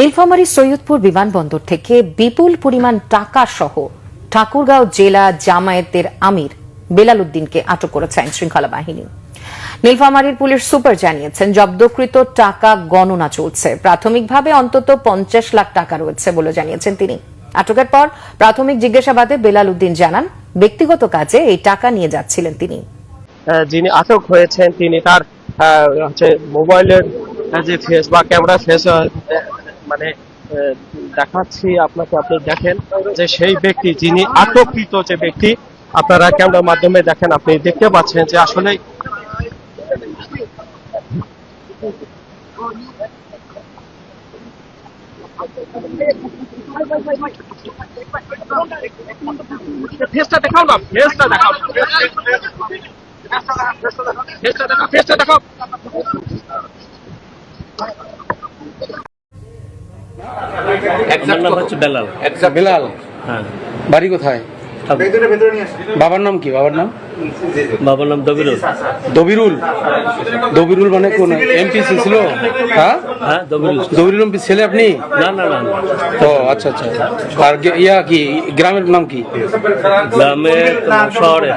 নীলফামারী সৈয়দপুর বিমানবন্দর থেকে বিপুল পরিমাণ টাকা সহ ঠাকুরগাঁও জেলা জামায়াতের আমির বেলাল উদ্দিনকে আটক করেছে আইনশৃঙ্খলা বাহিনী। নীলফামারীর পুলিশ সুপার জানিয়েছেন, জব্দকৃত টাকা গণনা চলছে। প্রাথমিকভাবে অন্তত 50 লাখ টাকা রয়েছে বলে জানিয়েছেন তিনি। আটকের পর প্রাথমিক জিজ্ঞাসাবাদে বেলাল উদ্দিন জানান, ব্যক্তিগত কাজে এই টাকা নিয়ে যাচ্ছিলেন তিনি। যিনি আটক হয়েছেন তিনি তার মোবাইলের যে ফেস বা ক্যামেরা ফেস মানে দেখাচ্ছি আপনাকে, আপনি দেখেন যে সেই ব্যক্তি যিনি আটককৃত যে ব্যক্তি, আপনারা ক্যামেরার মাধ্যমে দেখেন, আপনি দেখতে পাচ্ছেন যে আসলে ফেসটা দেখাও না, ফেসটা দেখাও, ফেসটা দেখাও। আমার নাম হচ্ছে বেলাল। বেলাল, হ্যাঁ। বাড়ি কোথায়? বাবার নাম কি? বাবার নাম দবিরুল। দবিরুল? দবিরুল মানে কোন এমপিসি ছিল? হ্যাঁ, দবিরুল এমপি ছেলে আপনি? না না না। ও আচ্ছা আচ্ছা। আর কি গ্রামের নাম কি? গ্রামের শহরে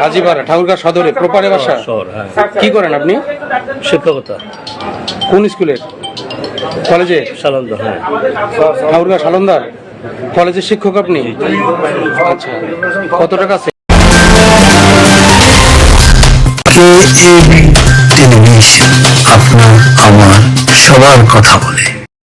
হাজিপাড়া, ঠাকুরগাঁও সদরে প্রপারে বাসা? শহর। হ্যাঁ। কি করেন আপনি? শিক্ষকতা। কোন স্কুলের? কলেজে? সালন্দা। হ্যাঁ, ঠাকুরগাঁও সালন্দার কলেজের শিক্ষক আপনি? আচ্ছা, কত টাকা আছে? টেলিভিশন, আপনার আমার সবার কথা বলে।